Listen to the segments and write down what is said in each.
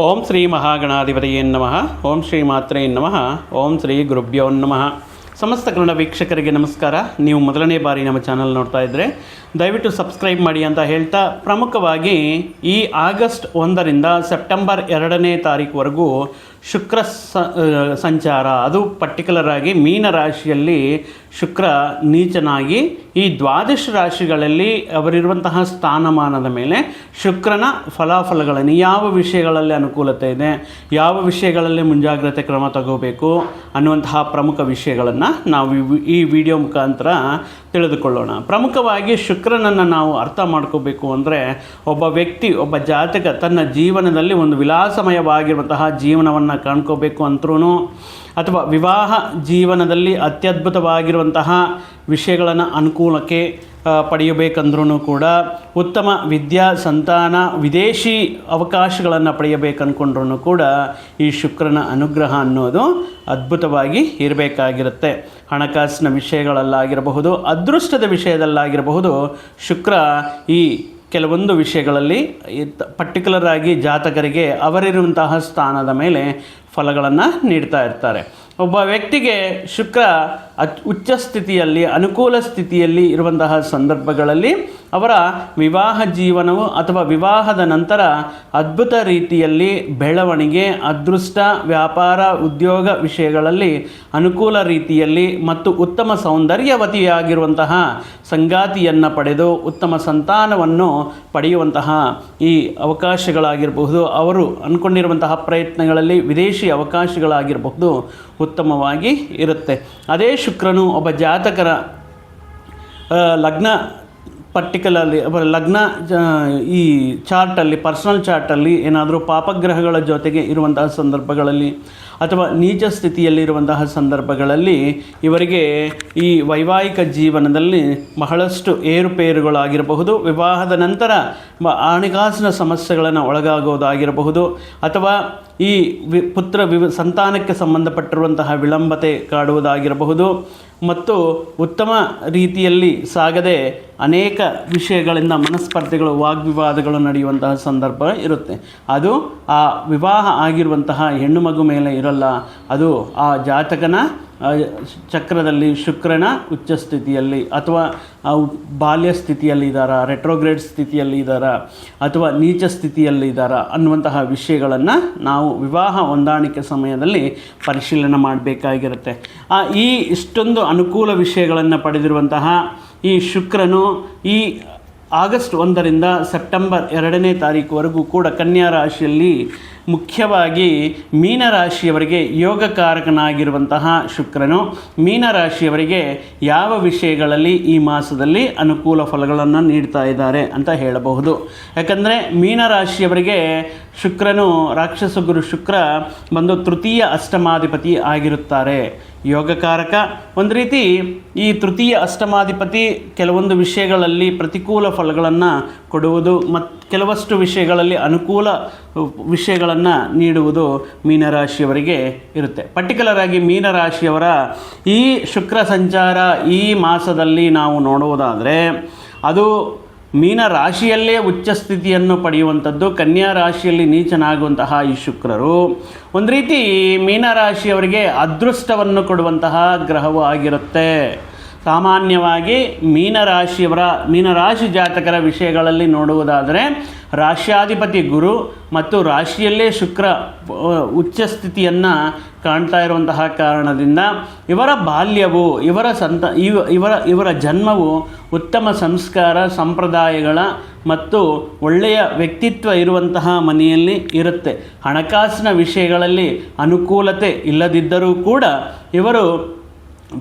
ಓಂ ಶ್ರೀ ಮಹಾಗಣಾಧಿಪತಿಯೇ ನಮಃ. ಓಂ ಶ್ರೀ ಮಾತ್ರೇ ನಮಃ. ಓಂ ಶ್ರೀ ಗುರುಭ್ಯೋ ನಮಃ. ಸಮಸ್ತ ಕನ್ನಡ ವೀಕ್ಷಕರಿಗೆ ನಮಸ್ಕಾರ. ನೀವು ಮೊದಲನೇ ಬಾರಿ ನಮ್ಮ ಚಾನಲ್ ನೋಡ್ತಾ ಇದ್ದರೆ ದಯವಿಟ್ಟು ಸಬ್ಸ್ಕ್ರೈಬ್ ಮಾಡಿ ಅಂತ ಹೇಳ್ತಾ, ಪ್ರಮುಖವಾಗಿ ಈ ಆಗಸ್ಟ್ 1ರಿಂದ ಸೆಪ್ಟೆಂಬರ್ 2ನೇ ತಾರೀಕುವರೆಗೂ ಶುಕ್ರ ಸಂಚಾರ, ಅದು ಪರ್ಟಿಕ್ಯುಲರ್ ಆಗಿ ಮೀನ ರಾಶಿಯಲ್ಲಿ ಶುಕ್ರ ನೀಚನಾಗಿ ಈ ದ್ವಾದಶ ರಾಶಿಗಳಲ್ಲಿ ಅವರಿರುವಂತಹ ಸ್ಥಾನಮಾನದ ಮೇಲೆ ಶುಕ್ರನ ಫಲಾಫಲಗಳನ್ನು, ಯಾವ ವಿಷಯಗಳಲ್ಲಿ ಅನುಕೂಲತೆ ಇದೆ, ಯಾವ ವಿಷಯಗಳಲ್ಲಿ ಮುಂಜಾಗ್ರತೆ ಕ್ರಮ ತಗೋಬೇಕು ಅನ್ನುವಂತಹ ಪ್ರಮುಖ ವಿಷಯಗಳನ್ನು ನಾವು ಈ ವಿಡಿಯೋ ಮುಖಾಂತರ ತಿಳಿದುಕೊಳ್ಳೋಣ. ಪ್ರಮುಖವಾಗಿ ಶುಕ್ರನನ್ನು ನಾವು ಅರ್ಥ ಮಾಡ್ಕೋಬೇಕು ಅಂದರೆ, ಒಬ್ಬ ವ್ಯಕ್ತಿ, ಒಬ್ಬ ಜಾತಕ ತನ್ನ ಜೀವನದಲ್ಲಿ ಒಂದು ವಿಲಾಸಮಯವಾಗಿರುವಂತಹ ಜೀವನವನ್ನು ಕಾಣ್ಕೋಬೇಕು ಅಂದ್ರೂ, ಅಥವಾ ವಿವಾಹ ಜೀವನದಲ್ಲಿ ಅತ್ಯದ್ಭುತವಾಗಿರುವಂತಹ ವಿಷಯಗಳನ್ನು ಅನುಕೂಲಕ್ಕೆ ಪಡೆಯಬೇಕಂದ್ರೂ ಕೂಡ, ಉತ್ತಮ ವಿದ್ಯಾ ಸಂತಾನ ವಿದೇಶಿ ಅವಕಾಶಗಳನ್ನು ಪಡೆಯಬೇಕಂದ್ಕೊಂಡ್ರೂ ಕೂಡ ಈ ಶುಕ್ರನ ಅನುಗ್ರಹ ಅನ್ನೋದು ಅದ್ಭುತವಾಗಿ ಇರಬೇಕಾಗಿರುತ್ತೆ. ಹಣಕಾಸಿನ ವಿಷಯಗಳಲ್ಲಾಗಿರಬಹುದು, ಅದೃಷ್ಟದ ವಿಷಯದಲ್ಲಾಗಿರಬಹುದು, ಶುಕ್ರ ಈ ಕೆಲವೊಂದು ವಿಷಯಗಳಲ್ಲಿ ಪರ್ಟಿಕ್ಯುಲರ್ ಆಗಿ ಜಾತಕರಿಗೆ ಅವರಿರುವಂತಹ ಸ್ಥಾನದ ಮೇಲೆ ಫಲಗಳನ್ನು ನೀಡ್ತಾ ಇರ್ತಾರೆ. ಒಬ್ಬ ವ್ಯಕ್ತಿಗೆ ಶುಕ್ರ ಉಚ್ಚ ಸ್ಥಿತಿಯಲ್ಲಿ, ಅನುಕೂಲ ಸ್ಥಿತಿಯಲ್ಲಿ ಇರುವಂತಹ ಸಂದರ್ಭಗಳಲ್ಲಿ ಅವರ ವಿವಾಹ ಜೀವನವು ಅಥವಾ ವಿವಾಹದ ನಂತರ ಅದ್ಭುತ ರೀತಿಯಲ್ಲಿ ಬೆಳವಣಿಗೆ, ಅದೃಷ್ಟ, ವ್ಯಾಪಾರ, ಉದ್ಯೋಗ ವಿಷಯಗಳಲ್ಲಿ ಅನುಕೂಲ ರೀತಿಯಲ್ಲಿ ಮತ್ತು ಉತ್ತಮ ಸೌಂದರ್ಯವತಿಯಾಗಿರುವಂತಹ ಸಂಗಾತಿಯನ್ನು ಪಡೆದು ಉತ್ತಮ ಸಂತಾನವನ್ನು ಪಡೆಯುವಂತಹ ಈ ಅವಕಾಶಗಳಾಗಿರಬಹುದು, ಅವರು ಅಂದ್ಕೊಂಡಿರುವಂತಹ ಪ್ರಯತ್ನಗಳಲ್ಲಿ ವಿದೇಶಿ ಅವಕಾಶಗಳಾಗಿರಬಹುದು ಉತ್ತಮವಾಗಿ ಇರುತ್ತೆ. ಅದೇ ಶುಕ್ರನು ಒಬ್ಬ ಜಾತಕರ ಲಗ್ನ ಪರ್ಟಿಕ್ಯುಲರ್ಲಿ ಲಗ್ನ ಈ ಚಾರ್ಟಲ್ಲಿ, ಪರ್ಸನಲ್ ಚಾರ್ಟಲ್ಲಿ ಏನಾದರೂ ಪಾಪಗ್ರಹಗಳ ಜೊತೆಗೆ ಇರುವಂತಹ ಸಂದರ್ಭಗಳಲ್ಲಿ ಅಥವಾ ನೀಚ ಸ್ಥಿತಿಯಲ್ಲಿರುವಂತಹ ಸಂದರ್ಭಗಳಲ್ಲಿ ಇವರಿಗೆ ಈ ವೈವಾಹಿಕ ಜೀವನದಲ್ಲಿ ಬಹಳಷ್ಟು ಏರುಪೇರುಗಳಾಗಿರಬಹುದು, ವಿವಾಹದ ನಂತರ ಹಣಕಾಸಿನ ಸಮಸ್ಯೆಗಳನ್ನು ಒಳಗಾಗೋದಾಗಿರಬಹುದು, ಅಥವಾ ಈ ಸಂತಾನಕ್ಕೆ ಸಂಬಂಧಪಟ್ಟಿರುವಂತಹ ವಿಳಂಬತೆ ಕಾಡುವುದಾಗಿರಬಹುದು, ಮತ್ತು ಉತ್ತಮ ರೀತಿಯಲ್ಲಿ ಸಾಗದೆ ಅನೇಕ ವಿಷಯಗಳಿಂದ ಮನಸ್ಪರ್ಧೆಗಳು, ವಾಗ್ವಿವಾದಗಳು ನಡೆಯುವಂತಹ ಸಂದರ್ಭ ಇರುತ್ತೆ. ಅದು ಆ ವಿವಾಹ ಆಗಿರುವಂತಹ ಹೆಣ್ಣು ಮಗು ಮೇಲೆ ಇರಲ್ಲ, ಅದು ಆ ಜಾತಕನ ಚಕ್ರದಲ್ಲಿ ಶುಕ್ರನ ಉಚ್ಚ ಸ್ಥಿತಿಯಲ್ಲಿ ಅಥವಾ ಬಾಲ್ಯ ಸ್ಥಿತಿಯಲ್ಲಿ ಇದ್ದಾರಾ, ರೆಟ್ರೋಗ್ರೇಡ್ ಸ್ಥಿತಿಯಲ್ಲಿ ಇದ್ದಾರಾ, ಅಥವಾ ನೀಚ ಸ್ಥಿತಿಯಲ್ಲಿ ಇದ್ದಾರಾ ಅನ್ನುವಂತಹ ವಿಷಯಗಳನ್ನು ನಾವು ವಿವಾಹ ಹೊಂದಾಣಿಕೆ ಸಮಯದಲ್ಲಿ ಪರಿಶೀಲನೆ ಮಾಡಬೇಕಾಗಿರುತ್ತೆ. ಈ ಇಷ್ಟೊಂದು ಅನುಕೂಲ ವಿಷಯಗಳನ್ನು ಪಡೆದಿರುವಂತಹ ಈ ಶುಕ್ರನು ಈ ಆಗಸ್ಟ್ 1ರಿಂದ ಸೆಪ್ಟೆಂಬರ್ 2ನೇ ತಾರೀಕುವರೆಗೂ ಕೂಡ ಕನ್ಯಾ ರಾಶಿಯಲ್ಲಿ, ಮುಖ್ಯವಾಗಿ ಮೀನರಾಶಿಯವರಿಗೆ ಯೋಗಕಾರಕನಾಗಿರುವಂತಹ ಶುಕ್ರನು ಮೀನರಾಶಿಯವರಿಗೆ ಯಾವ ವಿಷಯಗಳಲ್ಲಿ ಈ ಮಾಸದಲ್ಲಿ ಅನುಕೂಲ ಫಲಗಳನ್ನು ನೀಡ್ತಾ ಇದ್ದಾರೆ ಅಂತ ಹೇಳಬಹುದು. ಯಾಕಂದರೆ ಮೀನರಾಶಿಯವರಿಗೆ ಶುಕ್ರನು, ರಾಕ್ಷಸ ಗುರು ಶುಕ್ರ ಬಂದು ತೃತೀಯ ಅಷ್ಟಮಾಧಿಪತಿ ಆಗಿರುತ್ತಾರೆ. ಯೋಗಕಾರಕ ಒಂದು ರೀತಿ ಈ ತೃತೀಯ ಅಷ್ಟಮಾಧಿಪತಿ ಕೆಲವೊಂದು ವಿಷಯಗಳಲ್ಲಿ ಪ್ರತಿಕೂಲ ಫಲಗಳನ್ನು ಕೊಡುವುದು ಮತ್ತು ಕೆಲವಷ್ಟು ವಿಷಯಗಳಲ್ಲಿ ಅನುಕೂಲ ವಿಷಯಗಳನ್ನು ನೀಡುವುದು ಮೀನರಾಶಿಯವರಿಗೆ ಇರುತ್ತೆ. ಪರ್ಟಿಕ್ಯುಲರ್ ಆಗಿ ಮೀನರಾಶಿಯವರ ಈ ಶುಕ್ರ ಸಂಚಾರ ಈ ಮಾಸದಲ್ಲಿ ನಾವು ನೋಡುವುದಾದರೆ, ಅದು ಮೀನ ರಾಶಿಯಲ್ಲೇ ಉಚ್ಚ ಸ್ಥಿತಿಯನ್ನು ಪಡೆಯುವಂಥದ್ದು. ಕನ್ಯಾ ರಾಶಿಯಲ್ಲಿ ನೀಚನಾಗುವಂತಹ ಈ ಶುಕ್ರರು ಒಂದು ರೀತಿ ಮೀನರಾಶಿಯವರಿಗೆ ಅದೃಷ್ಟವನ್ನು ಕೊಡುವಂತಹ ಗ್ರಹವೂ ಆಗಿರುತ್ತೆ. ಸಾಮಾನ್ಯವಾಗಿ ಮೀನರಾಶಿ ಜಾತಕರ ವಿಷಯಗಳಲ್ಲಿ ನೋಡುವುದಾದರೆ, ರಾಶ್ಯಾಧಿಪತಿ ಗುರು ಮತ್ತು ರಾಶಿಯಲ್ಲೇ ಶುಕ್ರ ಉಚ್ಚ ಸ್ಥಿತಿಯನ್ನು ಕಾಣ್ತಾ ಇರುವಂತಹ ಕಾರಣದಿಂದ ಇವರ ಬಾಲ್ಯವು, ಇವರ ಜನ್ಮವು ಉತ್ತಮ ಸಂಸ್ಕಾರ, ಸಂಪ್ರದಾಯಗಳ ಮತ್ತು ಒಳ್ಳೆಯ ವ್ಯಕ್ತಿತ್ವ ಇರುವಂತಹ ಮನೆಯಲ್ಲಿ ಇರುತ್ತೆ. ಹಣಕಾಸಿನ ವಿಷಯಗಳಲ್ಲಿ ಅನುಕೂಲತೆ ಇಲ್ಲದಿದ್ದರೂ ಕೂಡ ಇವರು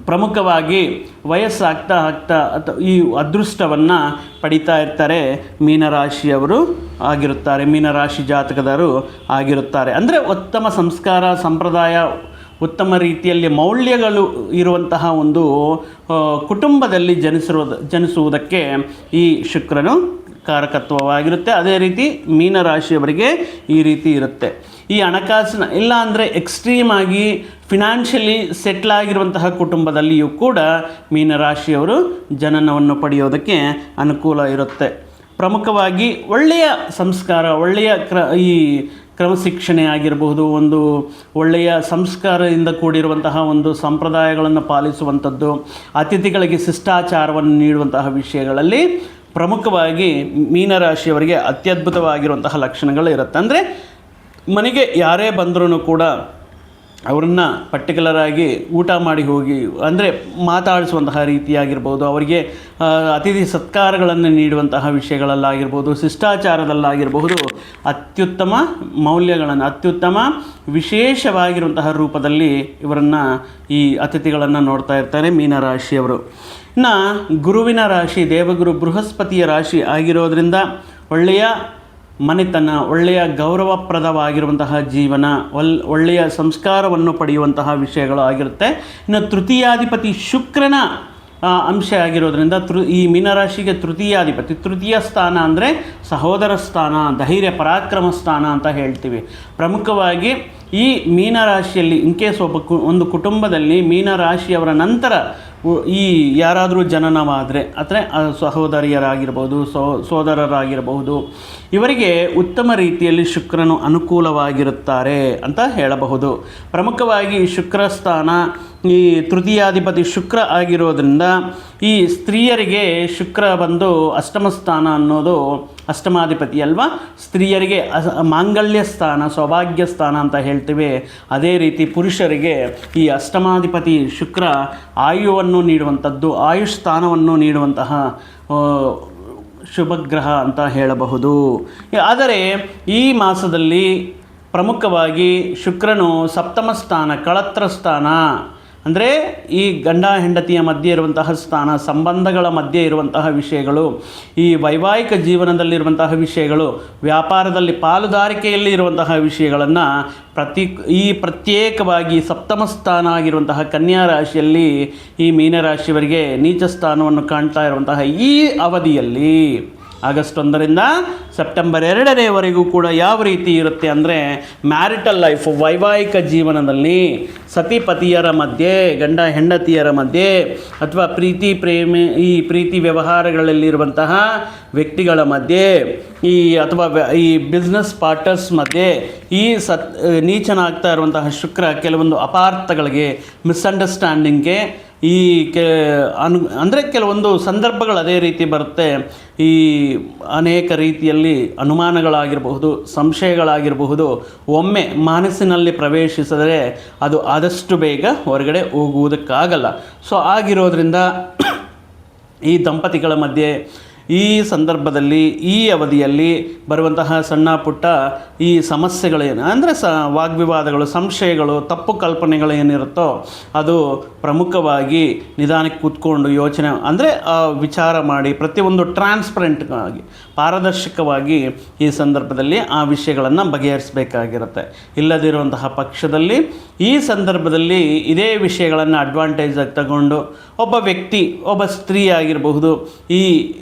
ಪ್ರಮುಖವಾಗಿ ವಯಸ್ಸಾಗ್ತಾ ಈ ಅದೃಷ್ಟವನ್ನು ಪಡಿತಾ ಇರ್ತಾರೆ. ಮೀನರಾಶಿಯವರು ಆಗಿರುತ್ತಾರೆ, ಮೀನರಾಶಿ ಜಾತಕದವರು ಆಗಿರುತ್ತಾರೆ. ಅಂದರೆ ಉತ್ತಮ ಸಂಸ್ಕಾರ, ಸಂಪ್ರದಾಯ, ಉತ್ತಮ ರೀತಿಯಲ್ಲಿ ಮೌಲ್ಯಗಳು ಇರುವಂತಹ ಒಂದು ಕುಟುಂಬದಲ್ಲಿ ಜನಿಸುವುದಕ್ಕೆ ಈ ಶುಕ್ರನು ಕಾರಕತ್ವವಾಗಿರುತ್ತೆ. ಅದೇ ರೀತಿ ಮೀನರಾಶಿಯವರಿಗೆ ಈ ರೀತಿ ಇರುತ್ತೆ. ಈ ಹಣಕಾಸಿನ ಇಲ್ಲ ಅಂದರೆ ಎಕ್ಸ್ಟ್ರೀಮ್ ಆಗಿ ಫಿನಾನ್ಷಿಯಲಿ ಸೆಟ್ಲ್ ಆಗಿರುವಂತಹ ಕುಟುಂಬದಲ್ಲಿಯೂ ಕೂಡ ಮೀನರಾಶಿಯವರು ಜನನವನ್ನು ಪಡೆಯೋದಕ್ಕೆ ಅನುಕೂಲ ಇರುತ್ತೆ. ಪ್ರಮುಖವಾಗಿ ಒಳ್ಳೆಯ ಸಂಸ್ಕಾರ, ಒಳ್ಳೆಯ ಈ ಕ್ರಮಶಿಕ್ಷಣೆ ಆಗಿರಬಹುದು, ಒಂದು ಒಳ್ಳೆಯ ಸಂಸ್ಕಾರದಿಂದ ಕೂಡಿರುವಂತಹ ಒಂದು ಸಂಪ್ರದಾಯಗಳನ್ನು ಪಾಲಿಸುವಂಥದ್ದು, ಅತಿಥಿಗಳಿಗೆ ಶಿಷ್ಟಾಚಾರವನ್ನು ನೀಡುವಂತಹ ವಿಷಯಗಳಲ್ಲಿ ಪ್ರಮುಖವಾಗಿ ಮೀನರಾಶಿಯವರಿಗೆ ಅತ್ಯದ್ಭುತವಾಗಿರುವಂತಹ ಲಕ್ಷಣಗಳು ಇರುತ್ತೆ. ಅಂದರೆ ಮನೆಗೆ ಯಾರೇ ಬಂದರೂ ಕೂಡ ಅವರನ್ನು ಪರ್ಟಿಕ್ಯುಲರಾಗಿ ಊಟ ಮಾಡಿ ಹೋಗಿ ಅಂದರೆ ಮಾತಾಡಿಸುವಂತಹ ರೀತಿಯಾಗಿರ್ಬೋದು, ಅವರಿಗೆ ಅತಿಥಿ ಸತ್ಕಾರಗಳನ್ನು ನೀಡುವಂತಹ ವಿಷಯಗಳಲ್ಲಾಗಿರ್ಬೋದು, ಶಿಷ್ಟಾಚಾರದಲ್ಲಾಗಿರಬಹುದು, ಅತ್ಯುತ್ತಮ ಮೌಲ್ಯಗಳನ್ನು, ಅತ್ಯುತ್ತಮ ವಿಶೇಷವಾಗಿರುವಂತಹ ರೂಪದಲ್ಲಿ ಇವರನ್ನು ಈ ಅತಿಥಿಗಳನ್ನು ನೋಡ್ತಾ ಇರ್ತಾರೆ ಮೀನರಾಶಿಯವರು. ಇನ್ನು ಗುರುವಿನ ರಾಶಿ ದೇವಗುರು ಬೃಹಸ್ಪತಿಯ ರಾಶಿ ಆಗಿರೋದ್ರಿಂದ ಒಳ್ಳೆಯ ಮನೆತನ, ಒಳ್ಳೆಯ ಗೌರವಪ್ರದವಾಗಿರುವಂತಹ ಜೀವನ, ಒಳ್ಳೆಯ ಸಂಸ್ಕಾರವನ್ನು ಪಡೆಯುವಂತಹ ವಿಷಯಗಳು ಆಗಿರುತ್ತೆ. ಇನ್ನು ತೃತೀಯಾಧಿಪತಿ ಶುಕ್ರನ ಅಂಶ ಆಗಿರೋದ್ರಿಂದ ಈ ಮೀನರಾಶಿಗೆ ತೃತೀಯ ಸ್ಥಾನ ಅಂದರೆ ಸಹೋದರ ಸ್ಥಾನ, ಧೈರ್ಯ ಪರಾಕ್ರಮ ಸ್ಥಾನ ಅಂತ ಹೇಳ್ತೀವಿ. ಪ್ರಮುಖವಾಗಿ ಈ ಮೀನರಾಶಿಯಲ್ಲಿ ಇನ್ಕೇಸ್ ಒಂದು ಕುಟುಂಬದಲ್ಲಿ ಮೀನರಾಶಿಯವರ ನಂತರ ಈ ಯಾರಾದರೂ ಜನನವಾದರೆ ಅಥವಾ ಸಹೋದರಿಯರಾಗಿರ್ಬೋದು, ಸೋದರರಾಗಿರಬಹುದು, ಇವರಿಗೆ ಉತ್ತಮ ರೀತಿಯಲ್ಲಿ ಶುಕ್ರನು ಅನುಕೂಲವಾಗಿರುತ್ತಾರೆ ಅಂತ ಹೇಳಬಹುದು. ಪ್ರಮುಖವಾಗಿ ಶುಕ್ರ ಸ್ಥಾನ ಈ ತೃತೀಯಾಧಿಪತಿ ಶುಕ್ರ ಆಗಿರೋದ್ರಿಂದ ಈ ಸ್ತ್ರೀಯರಿಗೆ ಶುಕ್ರ ಬಂದು ಅಷ್ಟಮ ಸ್ಥಾನ ಅನ್ನೋದು ಅಷ್ಟಮಾಧಿಪತಿ ಅಲ್ವಾ, ಸ್ತ್ರೀಯರಿಗೆ ಮಾಂಗಲ್ಯ ಸ್ಥಾನ, ಸೌಭಾಗ್ಯ ಸ್ಥಾನ ಅಂತ ಹೇಳ್ತೀವಿ. ಅದೇ ರೀತಿ ಪುರುಷರಿಗೆ ಈ ಅಷ್ಟಮಾಧಿಪತಿ ಶುಕ್ರ ಆಯುವನ್ನು ನೀಡುವಂಥದ್ದು, ಆಯುಷ್ ಸ್ಥಾನವನ್ನು ನೀಡುವಂತಹ ಶುಭಗ್ರಹ ಅಂತ ಹೇಳಬಹುದು. ಆದರೆ ಈ ಮಾಸದಲ್ಲಿ ಪ್ರಮುಖವಾಗಿ ಶುಕ್ರನು ಸಪ್ತಮ ಸ್ಥಾನ, ಕಳತ್ರ ಸ್ಥಾನ ಅಂದರೆ ಈ ಗಂಡ ಹೆಂಡತಿಯ ಮಧ್ಯೆ ಇರುವಂತಹ ಸ್ಥಾನ, ಸಂಬಂಧಗಳ ಮಧ್ಯೆ ಇರುವಂತಹ ವಿಷಯಗಳು, ಈ ವೈವಾಹಿಕ ಜೀವನದಲ್ಲಿರುವಂತಹ ವಿಷಯಗಳು, ವ್ಯಾಪಾರದಲ್ಲಿ ಪಾಲುದಾರಿಕೆಯಲ್ಲಿ ಇರುವಂತಹ ವಿಷಯಗಳನ್ನು ಪ್ರತ್ಯೇಕವಾಗಿ ಸಪ್ತಮ ಸ್ಥಾನ ಆಗಿರುವಂತಹ ಕನ್ಯಾ ರಾಶಿಯಲ್ಲಿ ಈ ಮೀನರಾಶಿಯವರಿಗೆ ನೀಚ ಸ್ಥಾನವನ್ನು ಕಾಣ್ತಾ ಇರುವಂತಹ ಈ ಅವಧಿಯಲ್ಲಿ ಆಗಸ್ಟ್ 1ರಿಂದ ಸೆಪ್ಟೆಂಬರ್ 2ರವರೆಗೂ ಕೂಡ ಯಾವ ರೀತಿ ಇರುತ್ತೆ ಅಂದರೆ ಮ್ಯಾರಿಟಲ್ ಲೈಫ್, ವೈವಾಹಿಕ ಜೀವನದಲ್ಲಿ ಸತಿಪತಿಯರ ಮಧ್ಯೆ, ಗಂಡ ಹೆಂಡತಿಯರ ಮಧ್ಯೆ ಅಥವಾ ಈ ಪ್ರೀತಿ ವ್ಯವಹಾರಗಳಲ್ಲಿರುವಂತಹ ವ್ಯಕ್ತಿಗಳ ಮಧ್ಯೆ ಅಥವಾ ಈ ಬಿಸ್ನೆಸ್ ಪಾರ್ಟ್ನರ್ಸ್ ಮಧ್ಯೆ ಈ ನೀಚನಾಗ್ತಾ ಇರುವಂತಹ ಶುಕ್ರ ಕೆಲವೊಂದು ಅಪಾರ್ಥಗಳಿಗೆ, ಮಿಸ್ಅಂಡರ್ಸ್ಟ್ಯಾಂಡಿಂಗ್ಗೆ ಅಂದರೆ ಕೆಲವೊಂದು ಸಂದರ್ಭಗಳು ಅದೇ ರೀತಿ ಬರುತ್ತೆ. ಈ ಅನೇಕ ರೀತಿಯಲ್ಲಿ ಅನುಮಾನಗಳಾಗಿರಬಹುದು, ಸಂಶಯಗಳಾಗಿರಬಹುದು, ಒಮ್ಮೆ ಮನಸ್ಸಿನಲ್ಲಿ ಪ್ರವೇಶಿಸಿದರೆ ಅದು ಆದಷ್ಟು ಬೇಗ ಹೊರಗಡೆ ಹೋಗುವುದಕ್ಕಾಗಲ್ಲ. ಸೊ ಆಗಿರೋದ್ರಿಂದ ಈ ದಂಪತಿಗಳ ಮಧ್ಯೆ ಈ ಸಂದರ್ಭದಲ್ಲಿ ಈ ಅವಧಿಯಲ್ಲಿ ಬರುವಂತಹ ಸಣ್ಣ ಪುಟ್ಟ ಈ ಸಮಸ್ಯೆಗಳೇನು ಅಂದರೆ ವಾಗ್ವಿವಾದಗಳು, ಸಂಶಯಗಳು, ತಪ್ಪು ಕಲ್ಪನೆಗಳು ಏನಿರುತ್ತೋ ಅದು ಪ್ರಮುಖವಾಗಿ ನಿಧಾನಕ್ಕೆ ಕೂತ್ಕೊಂಡು ಯೋಚನೆ ಅಂದರೆ ವಿಚಾರ ಮಾಡಿ ಪ್ರತಿಯೊಂದು ಟ್ರಾನ್ಸ್ಪರೆಂಟ್ಗಾಗಿ, ಪಾರದರ್ಶಕವಾಗಿ ಈ ಸಂದರ್ಭದಲ್ಲಿ ಆ ವಿಷಯಗಳನ್ನು ಬಗೆಹರಿಸಬೇಕಾಗಿರುತ್ತೆ. ಇಲ್ಲದಿರುವಂತಹ ಪಕ್ಷದಲ್ಲಿ ಈ ಸಂದರ್ಭದಲ್ಲಿ ಇದೇ ವಿಷಯಗಳನ್ನು ಅಡ್ವಾಂಟೇಜಾಗಿ ತಗೊಂಡು ಒಬ್ಬ ವ್ಯಕ್ತಿ, ಒಬ್ಬ ಸ್ತ್ರೀ ಆಗಿರಬಹುದು, ಈ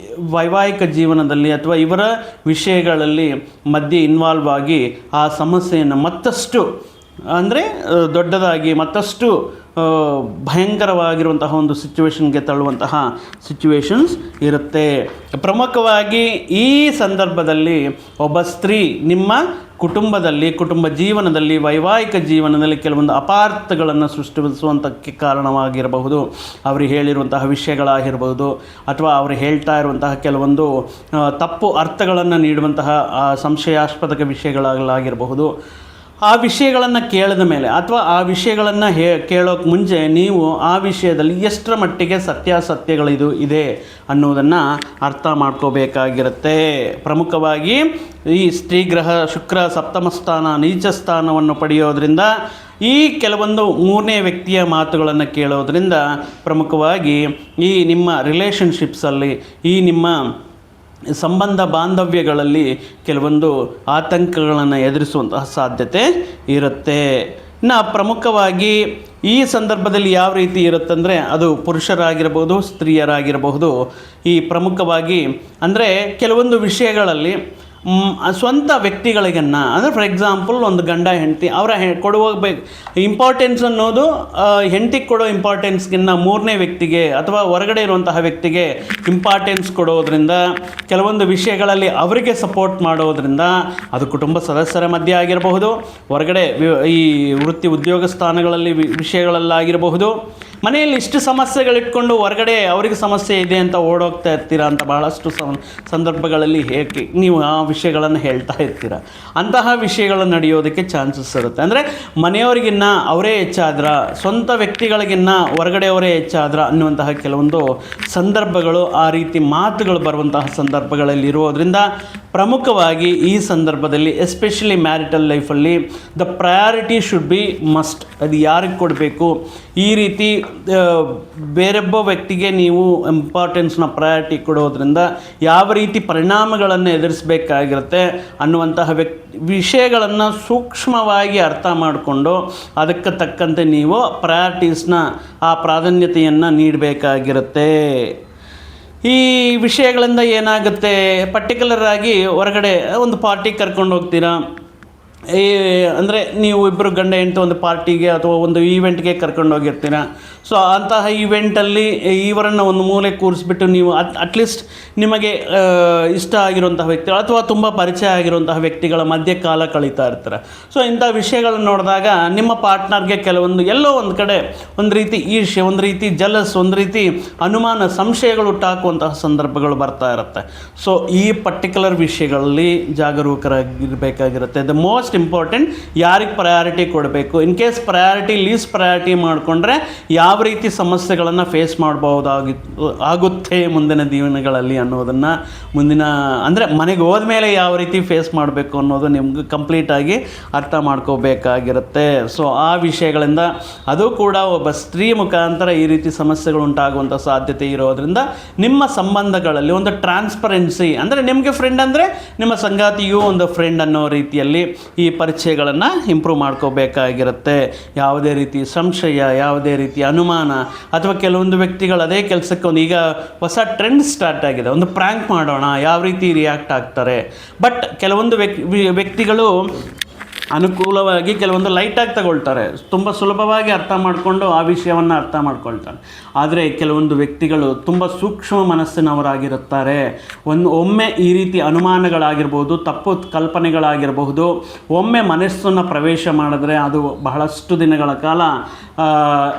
ವೈವಾಹಿಕ ಜೀವನದಲ್ಲಿ ಅಥವಾ ಇವರ ವಿಷಯಗಳಲ್ಲಿ ಮಧ್ಯೆ ಇನ್ವಾಲ್ವ್ ಆಗಿ ಆ ಸಮಸ್ಯೆಯನ್ನು ಮತ್ತಷ್ಟು ಅಂದರೆ ದೊಡ್ಡದಾಗಿ ಮತ್ತಷ್ಟು ಭಯಂಕರವಾಗಿರುವಂತಹ ಒಂದು ಸಿಚುವೇಶನ್ಗೆ ತಳ್ಳುವಂತಹ ಸಿಚುವೇಶನ್ಸ್ ಇರುತ್ತೆ. ಪ್ರಮುಖವಾಗಿ ಈ ಸಂದರ್ಭದಲ್ಲಿ ಒಬ್ಬ ಸ್ತ್ರೀ ನಿಮ್ಮ ಕುಟುಂಬ ಜೀವನದಲ್ಲಿ, ವೈವಾಹಿಕ ಜೀವನದಲ್ಲಿ ಕೆಲವೊಂದು ಅಪಾರ್ಥಗಳನ್ನು ಸೃಷ್ಟಿಸುವಂಥಕ್ಕೆ ಕಾರಣವಾಗಿರಬಹುದು. ಅವರು ಹೇಳಿರುವಂತಹ ವಿಷಯಗಳಾಗಿರ್ಬೋದು ಅಥವಾ ಅವರು ಹೇಳ್ತಾ ಇರುವಂತಹ ಕೆಲವೊಂದು ತಪ್ಪು ಅರ್ಥಗಳನ್ನು ನೀಡುವಂತಹ ಸಂಶಯಾಸ್ಪದ ವಿಷಯಗಳಾಗಿರಬಹುದು. ಆ ವಿಷಯಗಳನ್ನು ಕೇಳಿದ ಮೇಲೆ ಅಥವಾ ಆ ವಿಷಯಗಳನ್ನು ಕೇಳೋಕ್ಕೆ ಮುಂಚೆ ನೀವು ಆ ವಿಷಯದಲ್ಲಿ ಎಷ್ಟರ ಮಟ್ಟಿಗೆ ಸತ್ಯಾಸತ್ಯಗಳಿದು ಇದೆ ಅನ್ನೋದನ್ನು ಅರ್ಥ ಮಾಡ್ಕೋಬೇಕಾಗಿರುತ್ತೆ. ಪ್ರಮುಖವಾಗಿ ಈ ಸ್ತ್ರೀಗ್ರಹ ಶುಕ್ರ ಸಪ್ತಮ ಸ್ಥಾನ, ನೀಚ ಸ್ಥಾನವನ್ನು ಪಡೆಯೋದ್ರಿಂದ ಈ ಕೆಲವೊಂದು ಮೂರನೇ ವ್ಯಕ್ತಿಯ ಮಾತುಗಳನ್ನು ಕೇಳೋದ್ರಿಂದ ಪ್ರಮುಖವಾಗಿ ಈ ನಿಮ್ಮ ರಿಲೇಷನ್ಶಿಪ್ಸಲ್ಲಿ, ಈ ನಿಮ್ಮ ಸಂಬಂಧ ಬಾಂಧವ್ಯಗಳಲ್ಲಿ ಕೆಲವೊಂದು ಆತಂಕಗಳನ್ನು ಎದುರಿಸುವಂತಹ ಸಾಧ್ಯತೆ ಇರುತ್ತೆ. ಇನ್ನು ಪ್ರಮುಖವಾಗಿ ಈ ಸಂದರ್ಭದಲ್ಲಿ ಯಾವ ರೀತಿ ಇರುತ್ತಂದರೆ ಅದು ಪುರುಷರಾಗಿರಬಹುದು, ಸ್ತ್ರೀಯರಾಗಿರಬಹುದು. ಈ ಪ್ರಮುಖವಾಗಿ ಅಂದರೆ ಕೆಲವೊಂದು ವಿಷಯಗಳಲ್ಲಿ ಸ್ವಂತ ವ್ಯಕ್ತಿಗಳಿಗನ್ನ ಅಂದರೆ ಫಾರ್ ಎಕ್ಸಾಂಪಲ್ ಒಂದು ಗಂಡ ಹೆಂಡತಿ ಅವರ ಕೊಡುವ ಇಂಪಾರ್ಟೆನ್ಸ್ ಅನ್ನೋದು ಹೆಂಡತಿಗೆ ಕೊಡೋ ಇಂಪಾರ್ಟೆನ್ಸ್ಗಿನ್ನ ಮೂರನೇ ವ್ಯಕ್ತಿಗೆ ಅಥವಾ ಹೊರಗಡೆ ಇರುವಂತಹ ವ್ಯಕ್ತಿಗೆ ಇಂಪಾರ್ಟೆನ್ಸ್ ಕೊಡೋದ್ರಿಂದ, ಕೆಲವೊಂದು ವಿಷಯಗಳಲ್ಲಿ ಅವರಿಗೆ ಸಪೋರ್ಟ್ ಮಾಡೋದ್ರಿಂದ, ಅದು ಕುಟುಂಬ ಸದಸ್ಯರ ಮಧ್ಯೆ ಆಗಿರಬಹುದು, ಹೊರಗಡೆ ಈ ವೃತ್ತಿ ಉದ್ಯೋಗ ಸ್ಥಾನಗಳಲ್ಲಿ ವಿಷಯಗಳಲ್ಲಾಗಿರಬಹುದು, ಮನೆಯಲ್ಲಿ ಇಷ್ಟು ಸಮಸ್ಯೆಗಳಿಟ್ಕೊಂಡು ಹೊರಗಡೆ ಅವ್ರಿಗೆ ಸಮಸ್ಯೆ ಇದೆ ಅಂತ ಓಡೋಗ್ತಾ ಇರ್ತೀರ ಅಂತ ಬಹಳಷ್ಟು ಸಂದರ್ಭಗಳಲ್ಲಿ ಹೇಗೆ ನೀವು ಆ ವಿಷಯಗಳನ್ನು ಹೇಳ್ತಾ ಇರ್ತೀರ. ಅಂತಹ ವಿಷಯಗಳು ನಡೆಯೋದಕ್ಕೆ ಚಾನ್ಸಸ್ ಇರುತ್ತೆ. ಅಂದರೆ ಮನೆಯವರಿಗಿನ್ನ ಅವರೇ ಹೆಚ್ಚಾದ್ರ, ಸ್ವಂತ ವ್ಯಕ್ತಿಗಳಿಗಿನ್ನ ಹೊರಗಡೆಯವರೇ ಹೆಚ್ಚಾದ್ರ ಅನ್ನುವಂತಹ ಕೆಲವೊಂದು ಸಂದರ್ಭಗಳು, ಆ ರೀತಿ ಮಾತುಗಳು ಬರುವಂತಹ ಸಂದರ್ಭಗಳಲ್ಲಿ ಇರೋದರಿಂದ ಪ್ರಮುಖವಾಗಿ ಈ ಸಂದರ್ಭದಲ್ಲಿ ಎಸ್ಪೆಷಲಿ ಮ್ಯಾರಿಟಲ್ ಲೈಫಲ್ಲಿ the priority should be must. ಅದು ಯಾರಿಗೆ ಕೊಡಬೇಕು, ಈ ರೀತಿ ಬೇರೊಬ್ಬ ವ್ಯಕ್ತಿಗೆ ನೀವು ಇಂಪಾರ್ಟೆನ್ಸ್ನ ಪ್ರಯಾರಿಟಿ ಕೊಡೋದ್ರಿಂದ ಯಾವ ರೀತಿ ಪರಿಣಾಮಗಳನ್ನು ಎದುರಿಸಬೇಕಾಗಿರುತ್ತೆ ಅನ್ನುವಂತಹ ವಿಷಯಗಳನ್ನು ಸೂಕ್ಷ್ಮವಾಗಿ ಅರ್ಥ ಮಾಡಿಕೊಂಡು ಅದಕ್ಕೆ ತಕ್ಕಂತೆ ನೀವು ಪ್ರಯಾರಿಟೀಸ್ನ ಆ ಪ್ರಾಧಾನ್ಯತೆಯನ್ನು ನೀಡಬೇಕಾಗಿರುತ್ತೆ. ಈ ವಿಷಯಗಳಿಂದ ಏನಾಗುತ್ತೆ, ಪರ್ಟಿಕ್ಯುಲರ್ ಆಗಿ ಹೊರಗಡೆ ಒಂದು ಪಾರ್ಟಿಗೆ ಕರ್ಕೊಂಡು ಹೋಗ್ತೀರಾ, ಅಂದರೆ ನೀವು ಇಬ್ಬರು ಗಂಡ ಹೆಂಡತಿ ಒಂದು ಪಾರ್ಟಿಗೆ ಅಥವಾ ಒಂದು ಈವೆಂಟ್ಗೆ ಕರ್ಕೊಂಡು ಹೋಗಿರ್ತೀರ. ಸೊ ಅಂತಹ ಈವೆಂಟಲ್ಲಿ ಇವರನ್ನು ಒಂದು ಮೂಲೆ ಕೂರಿಸ್ಬಿಟ್ಟು ನೀವು ಅಟ್ಲೀಸ್ಟ್ ನಿಮಗೆ ಇಷ್ಟ ಆಗಿರುವಂತಹ ವ್ಯಕ್ತಿಗಳು ಅಥವಾ ತುಂಬ ಪರಿಚಯ ಆಗಿರುವಂತಹ ವ್ಯಕ್ತಿಗಳ ಮಧ್ಯೆ ಕಾಲ ಕಳೀತಾ ಇರ್ತಾರೆ. ಸೊ ಇಂಥ ವಿಷಯಗಳನ್ನು ನೋಡಿದಾಗ ನಿಮ್ಮ ಪಾರ್ಟ್ನರ್ಗೆ ಕೆಲವೊಂದು ಎಲ್ಲೋ ಒಂದು ಕಡೆ ಒಂದು ರೀತಿ ಈರ್ಷ್ಯೆ, ಒಂದು ರೀತಿ ಜಲಸ್, ಒಂದು ರೀತಿ ಅನುಮಾನ, ಸಂಶಯಗಳು ಹುಟ್ಟಾಕುವಂತಹ ಸಂದರ್ಭಗಳು ಬರ್ತಾ ಇರುತ್ತೆ. ಸೊ ಈ ಪರ್ಟಿಕ್ಯುಲರ್ ವಿಷಯಗಳಲ್ಲಿ ಜಾಗರೂಕರಾಗಿರಬೇಕಾಗಿರುತ್ತೆ. ದ ಮೋಸ್ಟ್ ಇಂಪಾರ್ಟೆಂಟ್, ಯಾರಿಗೆ ಪ್ರಯಾರಿಟಿ ಕೊಡಬೇಕು, in case priority least priority ಮಾಡಿಕೊಂಡ್ರೆ ಯಾವ ರೀತಿ ಸಮಸ್ಯೆಗಳನ್ನು ಫೇಸ್ ಆಗುತ್ತೆ ಮುಂದಿನ ದಿನಗಳಲ್ಲಿ ಅನ್ನೋದನ್ನು ಅಂದರೆ ಮನೆಗೆ ಹೋದ್ಮೇಲೆ ಯಾವ ರೀತಿ ಫೇಸ್ ಮಾಡಬೇಕು ಅನ್ನೋದು ನಿಮ್ಗೆ ಕಂಪ್ಲೀಟಾಗಿ ಅರ್ಥ ಮಾಡ್ಕೋಬೇಕಾಗಿರುತ್ತೆ. ಸೊ ಆ ವಿಷಯಗಳಿಂದ ಅದು ಕೂಡ ಒಬ್ಬ ಸ್ತ್ರೀ ಮುಖಾಂತರ ಈ ರೀತಿ ಸಮಸ್ಯೆಗಳು ಉಂಟಾಗುವಂಥ ಸಾಧ್ಯತೆ ಇರೋದರಿಂದ ನಿಮ್ಮ ಸಂಬಂಧಗಳಲ್ಲಿ ಒಂದು ಟ್ರಾನ್ಸ್ಪರೆನ್ಸಿ, ಅಂದರೆ ನಿಮಗೆ ಫ್ರೆಂಡ್ ಅಂದರೆ ನಿಮ್ಮ ಸಂಗಾತಿಯೂ ಒಂದು ಫ್ರೆಂಡ್ ಅನ್ನೋ ರೀತಿಯಲ್ಲಿ ಈ ಪರಿಚಯಗಳನ್ನು ಇಂಪ್ರೂವ್ ಮಾಡ್ಕೋಬೇಕಾಗಿರುತ್ತೆ. ಯಾವುದೇ ರೀತಿ ಸಂಶಯ, ಯಾವುದೇ ರೀತಿ ಅನುಮಾನ ಅಥವಾ ಕೆಲವೊಂದು ವ್ಯಕ್ತಿಗಳು ಅದೇ ಕೆಲಸಕ್ಕೆ ಈಗ ಹೊಸ ಟ್ರೆಂಡ್ ಸ್ಟಾರ್ಟ್ ಆಗಿದೆ, ಒಂದು ಪ್ರ್ಯಾಂಕ್ ಮಾಡೋಣ, ಯಾವ ರೀತಿ ರಿಯಾಕ್ಟ್ ಆಗ್ತಾರೆ. ಬಟ್ ಕೆಲವೊಂದು ವ್ಯಕ್ತಿಗಳು ಅನುಕೂಲವಾಗಿ ಕೆಲವೊಂದು ಲೈಟಾಗಿ ತಗೊಳ್ತಾರೆ, ತುಂಬ ಸುಲಭವಾಗಿ ಅರ್ಥ ಮಾಡಿಕೊಂಡು ಆ ವಿಷಯವನ್ನು ಅರ್ಥ ಮಾಡ್ಕೊಳ್ತಾರೆ. ಆದರೆ ಕೆಲವೊಂದು ವ್ಯಕ್ತಿಗಳು ತುಂಬ ಸೂಕ್ಷ್ಮ ಮನಸ್ಸಿನವರಾಗಿರುತ್ತಾರೆ. ಒಮ್ಮೆ ಈ ರೀತಿ ಅನುಮಾನಗಳಾಗಿರ್ಬೋದು, ತಪ್ಪು ಕಲ್ಪನೆಗಳಾಗಿರಬಹುದು, ಒಮ್ಮೆ ಮನಸ್ಸನ್ನು ಪ್ರವೇಶ ಮಾಡಿದ್ರೆ ಅದು ಬಹಳಷ್ಟು ದಿನಗಳ ಕಾಲ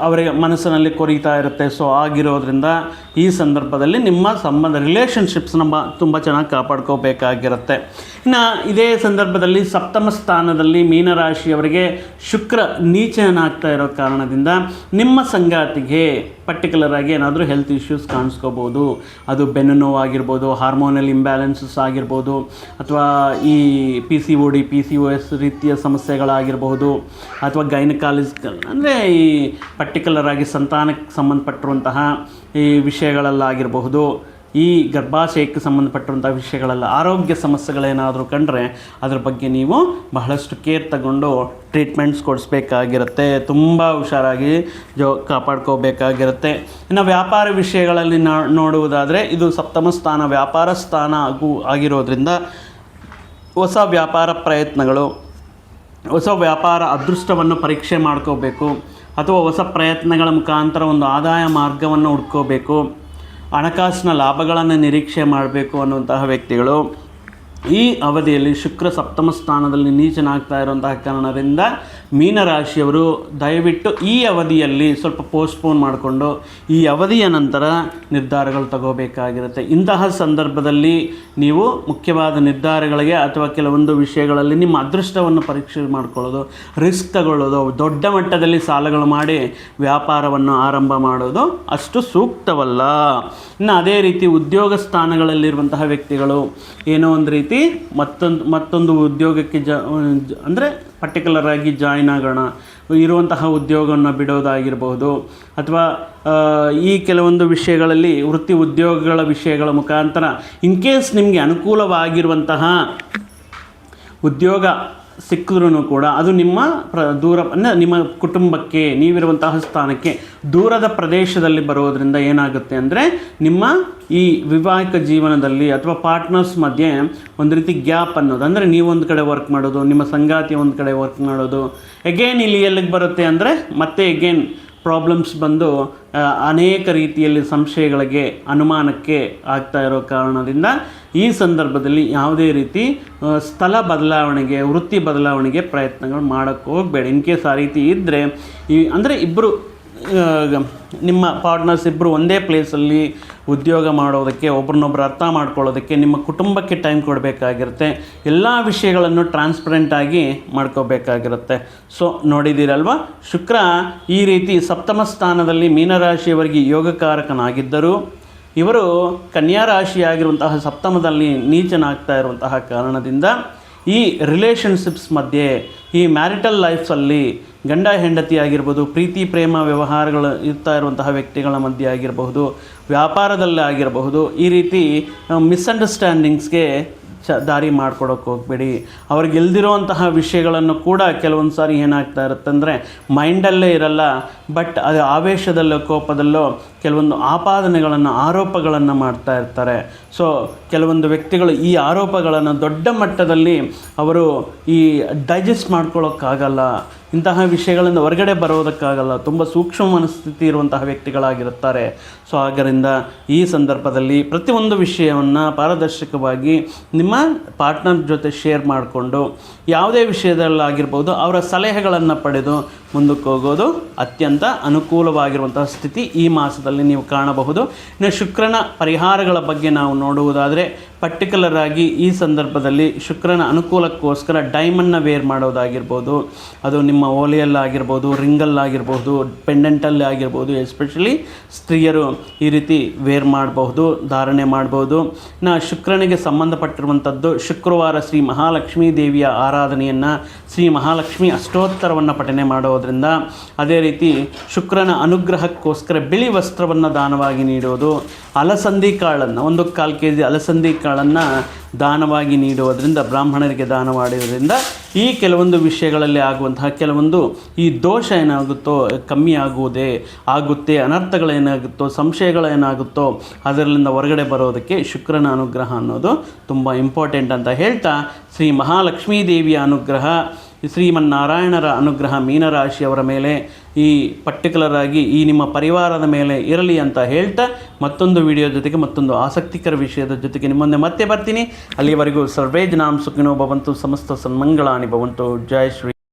ಅವರಿಗೆ ಮನಸ್ಸಿನಲ್ಲಿ ಕೊರೀತಾ ಇರುತ್ತೆ. ಸೊ ಆಗಿರೋದ್ರಿಂದ ಈ ಸಂದರ್ಭದಲ್ಲಿ ನಿಮ್ಮ ರಿಲೇಷನ್ಶಿಪ್ಸ್ನ ತುಂಬ ಚೆನ್ನಾಗಿ ಕಾಪಾಡ್ಕೋಬೇಕಾಗಿರುತ್ತೆ. ಇನ್ನು ಇದೇ ಸಂದರ್ಭದಲ್ಲಿ ಸಪ್ತಮ ಸ್ಥಾನದಲ್ಲಿ ಮೀನರಾಶಿಯವರಿಗೆ ಶುಕ್ರ ನೀಚನಾಗ್ತಾ ಇರೋ ಕಾರಣದಿಂದ ನಿಮ್ಮ ಸಂಗಾತಿಗೆ ಪರ್ಟಿಕ್ಯುಲರ್ ಆಗಿ ಏನಾದರೂ ಹೆಲ್ತ್ ಇಶ್ಯೂಸ್ ಕಾಣಿಸ್ಕೋಬೋದು. ಅದು ಬೆನ್ನು ನೋವಾಗಿರ್ಬೋದು, ಹಾರ್ಮೋನಲ್ ಇಂಬ್ಯಾಲೆನ್ಸಸ್ ಆಗಿರ್ಬೋದು, ಅಥವಾ ಈ PCOD, PCOS ರೀತಿಯ ಸಮಸ್ಯೆಗಳಾಗಿರಬಹುದು, ಅಥವಾ ಗೈನಕಾಲಜಿಕಲ್ ಅಂದರೆ ಈ ಪರ್ಟಿಕ್ಯುಲರ್ ಆಗಿ ಸಂತಾನಕ್ಕೆ ಸಂಬಂಧಪಟ್ಟಿರುವಂತಹ ಈ ವಿಷಯಗಳಲ್ಲಾಗಿರಬಹುದು, ಈ ಗರ್ಭಾಶಯಕ್ಕೆ ಸಂಬಂಧಪಟ್ಟಿರುವಂಥ ವಿಷಯಗಳೆಲ್ಲ ಆರೋಗ್ಯ ಸಮಸ್ಯೆಗಳೇನಾದರೂ ಕಂಡ್ರೆ ಅದ್ರ ಬಗ್ಗೆ ನೀವು ಬಹಳಷ್ಟು ಕೇರ್ ತಗೊಂಡು ಟ್ರೀಟ್ಮೆಂಟ್ಸ್ ಕೊಡಿಸ್ಬೇಕಾಗಿರುತ್ತೆ. ತುಂಬ ಹುಷಾರಾಗಿ ಕಾಪಾಡ್ಕೋಬೇಕಾಗಿರುತ್ತೆ. ಇನ್ನು ವ್ಯಾಪಾರ ವಿಷಯಗಳಲ್ಲಿ ನೋಡುವುದಾದರೆ ಇದು ಸಪ್ತಮ ಸ್ಥಾನ ವ್ಯಾಪಾರ ಸ್ಥಾನ ಆಗಿರೋದ್ರಿಂದ ಹೊಸ ವ್ಯಾಪಾರ ಪ್ರಯತ್ನಗಳು, ಹೊಸ ವ್ಯಾಪಾರ ಅದೃಷ್ಟವನ್ನು ಪರೀಕ್ಷೆ ಮಾಡ್ಕೋಬೇಕು, ಅಥವಾ ಹೊಸ ಪ್ರಯತ್ನಗಳ ಮುಖಾಂತರ ಒಂದು ಆದಾಯ ಮಾರ್ಗವನ್ನು ಹುಡ್ಕೋಬೇಕು, ಹಣಕಾಸಿನ ಲಾಭಗಳನ್ನು ನಿರೀಕ್ಷೆ ಮಾಡಬೇಕು ಅನ್ನುವಂತಹ ವ್ಯಕ್ತಿಗಳು ಈ ಅವಧಿಯಲ್ಲಿ ಶುಕ್ರ ಸಪ್ತಮ ಸ್ಥಾನದಲ್ಲಿ ನೀಚನಾಗ್ತಾ ಇರುವಂತಹ ಕಾರಣದಿಂದ ಮೀನರಾಶಿಯವರು ದಯವಿಟ್ಟು ಈ ಅವಧಿಯಲ್ಲಿ ಸ್ವಲ್ಪ ಪೋಸ್ಟ್ಪೋನ್ ಮಾಡಿಕೊಂಡು ಈ ಅವಧಿಯ ನಂತರ ನಿರ್ಧಾರಗಳು ತಗೋಬೇಕಾಗಿರುತ್ತೆ. ಇಂತಹ ಸಂದರ್ಭದಲ್ಲಿ ನೀವು ಮುಖ್ಯವಾದ ನಿರ್ಧಾರಗಳಿಗೆ ಅಥವಾ ಕೆಲವೊಂದು ವಿಷಯಗಳಲ್ಲಿ ನಿಮ್ಮ ಅದೃಷ್ಟವನ್ನು ಪರೀಕ್ಷೆ ಮಾಡಿಕೊಳ್ಳೋದು, ರಿಸ್ಕ್ ತಗೊಳ್ಳೋದು, ದೊಡ್ಡ ಮಟ್ಟದಲ್ಲಿ ಸಾಲಗಳು ಮಾಡಿ ವ್ಯಾಪಾರವನ್ನು ಆರಂಭ ಮಾಡೋದು ಅಷ್ಟು ಸೂಕ್ತವಲ್ಲ. ಇನ್ನು ಅದೇ ರೀತಿ ಉದ್ಯೋಗ ಸ್ಥಾನಗಳಲ್ಲಿರುವಂತಹ ವ್ಯಕ್ತಿಗಳು ಏನೋ ಒಂದು ರೀತಿ ಮತ್ತೊಂದು ಉದ್ಯೋಗಕ್ಕೆ ಅಂದರೆ ಪರ್ಟಿಕ್ಯುಲರ್ ಆಗಿ ಜಾಯ್ನ್ ಆಗೋಣ, ಇರುವಂತಹ ಉದ್ಯೋಗವನ್ನು ಬಿಡೋದಾಗಿರ್ಬೋದು, ಅಥವಾ ಈ ಕೆಲವೊಂದು ವಿಷಯಗಳಲ್ಲಿ ವೃತ್ತಿ ಉದ್ಯೋಗಗಳ ವಿಷಯಗಳ ಮುಖಾಂತರ ಇನ್ ಕೇಸ್ ನಿಮಗೆ ಅನುಕೂಲವಾಗಿರುವಂತಹ ಉದ್ಯೋಗ ಸಿಕ್ಕಿದ್ರೂ ಕೂಡ ಅದು ನಿಮ್ಮ ದೂರ ಅಂದರೆ ನಿಮ್ಮ ಕುಟುಂಬಕ್ಕೆ ನೀವಿರುವಂತಹ ಸ್ಥಾನಕ್ಕೆ ದೂರದ ಪ್ರದೇಶದಲ್ಲಿ ಬರೋದರಿಂದ ಏನಾಗುತ್ತೆ ಅಂದರೆ ನಿಮ್ಮ ಈ ವಿವಾಹಿಕ ಜೀವನದಲ್ಲಿ ಅಥವಾ ಪಾರ್ಟ್ನರ್ಸ್ ಮಧ್ಯೆ ಒಂದು ರೀತಿ ಗ್ಯಾಪ್ ಅನ್ನೋದು, ಅಂದರೆ ನೀವೊಂದು ಕಡೆ ವರ್ಕ್ ಮಾಡೋದು, ನಿಮ್ಮ ಸಂಗಾತಿ ಒಂದು ಕಡೆ ವರ್ಕ್ ಮಾಡೋದು, ಎಗೇನ್ ಇಲ್ಲಿ ಎಲ್ಲಿಗೆ ಬರುತ್ತೆ ಅಂದರೆ ಮತ್ತೆ ಎಗೇನ್ ಪ್ರಾಬ್ಲಮ್ಸ್ ಬಂದು ಅನೇಕ ರೀತಿಯಲ್ಲಿ ಸಂಶಯಗಳಿಗೆ ಅನುಮಾನಕ್ಕೆ ಆಗ್ತಾ ಇರೋ ಕಾರಣದಿಂದ ಈ ಸಂದರ್ಭದಲ್ಲಿ ಯಾವುದೇ ರೀತಿ ಸ್ಥಳ ಬದಲಾವಣೆಗೆ ವೃತ್ತಿ ಬದಲಾವಣೆಗೆ ಪ್ರಯತ್ನಗಳು ಮಾಡೋಕ್ಕೆ ಹೋಗಬೇಡಿ. ಇನ್ ಕೇಸ್ ಆ ರೀತಿ ಇದ್ದರೆ ಅಂದರೆ ಇಬ್ಬರು ನಿಮ್ಮ ಪಾರ್ಟ್ನರ್ಸ್ ಇಬ್ಬರು ಒಂದೇ ಪ್ಲೇಸಲ್ಲಿ ಉದ್ಯೋಗ ಮಾಡೋದಕ್ಕೆ ಒಬ್ರನ್ನೊಬ್ರು ಅರ್ಥ ಮಾಡ್ಕೊಳ್ಳೋದಕ್ಕೆ ನಿಮ್ಮ ಕುಟುಂಬಕ್ಕೆ ಟೈಮ್ ಕೊಡಬೇಕಾಗಿರುತ್ತೆ. ಎಲ್ಲ ವಿಷಯಗಳನ್ನು ಟ್ರಾನ್ಸ್ಪರೆಂಟಾಗಿ ಮಾಡ್ಕೋಬೇಕಾಗಿರುತ್ತೆ. ಸೊ ನೋಡಿದ್ದೀರಲ್ವ, ಶುಕ್ರ ಈ ರೀತಿ ಸಪ್ತಮ ಸ್ಥಾನದಲ್ಲಿ ಮೀನರಾಶಿಯವರಿಗೆ ಯೋಗಕಾರಕನಾಗಿದ್ದರೂ ಇವರು ಕನ್ಯಾ ರಾಶಿಯಾಗಿರುವಂತಹ ಸಪ್ತಮದಲ್ಲಿ ನೀಚನಾಗ್ತಾ ಇರುವಂತಹ ಕಾರಣದಿಂದ ಈ ರಿಲೇಷನ್ಶಿಪ್ಸ್ ಮಧ್ಯೆ, ಈ ಮ್ಯಾರಿಟಲ್ ಲೈಫಲ್ಲಿ ಗಂಡ ಹೆಂಡತಿ ಆಗಿರ್ಬೋದು, ಪ್ರೀತಿ ಪ್ರೇಮ ವ್ಯವಹಾರಗಳು ಇರ್ತಾ ಇರುವಂತಹ ವ್ಯಕ್ತಿಗಳ ಮಧ್ಯೆ ಆಗಿರಬಹುದು, ವ್ಯಾಪಾರದಲ್ಲೇ ಆಗಿರಬಹುದು, ಈ ರೀತಿ ಮಿಸ್ಅಂಡರ್ಸ್ಟ್ಯಾಂಡಿಂಗ್ಸ್ಗೆ ದಾರಿ ಮಾಡ್ಕೊಡೋಕೆ ಹೋಗಬೇಡಿ. ಅವ್ರಿಗೆ ಇಲ್ದಿರೋವಂತಹ ವಿಷಯಗಳನ್ನು ಕೂಡ ಕೆಲವೊಂದು ಸಾರಿ ಏನಾಗ್ತಾ ಇರುತ್ತೆ ಅಂದರೆ ಮೈಂಡಲ್ಲೇ ಇರಲ್ಲ, ಬಟ್ ಅದು ಆವೇಶದಲ್ಲೋ ಕೋಪದಲ್ಲೋ ಕೆಲವೊಂದು ಆರೋಪಗಳನ್ನು ಮಾಡ್ತಾ ಇರ್ತಾರೆ. ಸೊ ಕೆಲವೊಂದು ವ್ಯಕ್ತಿಗಳು ಈ ಆರೋಪಗಳನ್ನು ದೊಡ್ಡ ಮಟ್ಟದಲ್ಲಿ ಅವರು ಈ ಡೈಜೆಸ್ಟ್ ಮಾಡ್ಕೊಳ್ಳೋಕ್ಕಾಗಲ್ಲ, ಇಂತಹ ವಿಷಯಗಳಿಂದ ಹೊರಗಡೆ ಬರೋದಕ್ಕಾಗಲ್ಲ, ತುಂಬ ಸೂಕ್ಷ್ಮ ಮನಸ್ಥಿತಿ ಇರುವಂತಹ ವ್ಯಕ್ತಿಗಳಾಗಿರುತ್ತಾರೆ. ಸೊ ಆದ್ದರಿಂದ ಈ ಸಂದರ್ಭದಲ್ಲಿ ಪ್ರತಿಯೊಂದು ವಿಷಯವನ್ನು ಪಾರದರ್ಶಕವಾಗಿ ನಿಮ್ಮ ಪಾರ್ಟ್ನರ್ ಜೊತೆ ಶೇರ್ ಮಾಡಿಕೊಂಡು ಯಾವುದೇ ವಿಷಯದಲ್ಲಾಗಿರ್ಬೋದು ಅವರ ಸಲಹೆಗಳನ್ನು ಪಡೆದು ಮುಂದಕ್ಕೆ ಹೋಗೋದು ಅತ್ಯಂತ ಅನುಕೂಲವಾಗಿರುವಂತಹ ಸ್ಥಿತಿ ಈ ಮಾಸದಲ್ಲಿ ನೀವು ಕಾಣಬಹುದು. ಇನ್ನು ಶುಕ್ರನ ಪರಿಹಾರಗಳ ಬಗ್ಗೆ ನಾವು ನೋಡುವುದಾದರೆ ಪರ್ಟಿಕ್ಯುಲರ್ ಆಗಿ ಈ ಸಂದರ್ಭದಲ್ಲಿ ಶುಕ್ರನ ಅನುಕೂಲಕ್ಕೋಸ್ಕರ ಡೈಮಂಡ್ನ ವೇರ್ ಮಾಡೋದಾಗಿರ್ಬೋದು, ಅದು ನಿಮ್ಮ ಓಲೆಯಲ್ಲಾಗಿರ್ಬೋದು, ರಿಂಗಲ್ಲಾಗಿರ್ಬೋದು, ಪೆಂಡೆಂಟಲ್ಲಿ ಆಗಿರ್ಬೋದು, ಎಸ್ಪೆಷಲಿ ಸ್ತ್ರೀಯರು ಈ ರೀತಿ ವೇರ್ ಮಾಡಬಹುದು, ಧಾರಣೆ ಮಾಡ್ಬೋದು. ಇನ್ನು ಶುಕ್ರನಿಗೆ ಸಂಬಂಧಪಟ್ಟಿರುವಂಥದ್ದು ಶುಕ್ರವಾರ ಶ್ರೀ ಮಹಾಲಕ್ಷ್ಮೀ ದೇವಿಯ ಆರಾಧನೆಯನ್ನು, ಶ್ರೀ ಮಹಾಲಕ್ಷ್ಮಿ ಅಷ್ಟೋತ್ತರವನ್ನು ಪಠನೆ ಮಾಡೋದರಿಂದ, ಅದೇ ರೀತಿ ಶುಕ್ರನ ಅನುಗ್ರಹಕ್ಕೋಸ್ಕರ ಬಿಳಿ ವಸ್ತ್ರವನ್ನು ದಾನವಾಗಿ ನೀಡೋದು, ಅಲಸಂದಿ ಕಾಳನ್ನು 1 kg ಅಲಸಂದಿ ಕಾಳನ್ನು ದಾನವಾಗಿ ನೀಡುವುದರಿಂದ, ಬ್ರಾಹ್ಮಣರಿಗೆ ದಾನ ಮಾಡೋದ್ರಿಂದ ಈ ಕೆಲವೊಂದು ವಿಷಯಗಳಲ್ಲಿ ಆಗುವಂತಹ ಕೆಲವೊಂದು ಈ ದೋಷ ಏನಾಗುತ್ತೋ ಕಮ್ಮಿ ಆಗುತ್ತೆ, ಅನರ್ಥಗಳೇನಾಗುತ್ತೋ ಸಂಶಯಗಳೇನಾಗುತ್ತೋ ಅದರಿಂದ ಹೊರಗಡೆ ಬರೋದಕ್ಕೆ ಶುಕ್ರನ ಅನುಗ್ರಹ ಅನ್ನೋದು ತುಂಬ ಇಂಪಾರ್ಟೆಂಟ್ ಅಂತ ಹೇಳ್ತಾ, ಶ್ರೀ ಮಹಾಲಕ್ಷ್ಮೀ ದೇವಿಯ ಅನುಗ್ರಹ, ಶ್ರೀಮನ್ನಾರಾಯಣರ ಅನುಗ್ರಹ ಮೀನರಾಶಿಯವರ ಮೇಲೆ ಈ ಪರ್ಟಿಕ್ಯುಲರ್ ಆಗಿ ಈ ನಿಮ್ಮ ಪರಿವಾರದ ಮೇಲೆ ಇರಲಿ ಅಂತ ಹೇಳ್ತಾ ಮತ್ತೊಂದು ವಿಡಿಯೋ ಜೊತೆಗೆ ಮತ್ತೊಂದು ಆಸಕ್ತಿಕರ ವಿಷಯದ ಜೊತೆಗೆ ನಿಮ್ಮ ಮುಂದೆ ಮತ್ತೆ ಬರ್ತೀನಿ. ಅಲ್ಲಿವರೆಗೂ ಸರ್ವೇ ಜನಾಂ ಸುಖಿನೋ ಭವಂತು, ಸಮಸ್ತ ಸನ್ಮಂಗಳಾನಿ ಭವಂತು. ಜೈ ಶ್ರೀ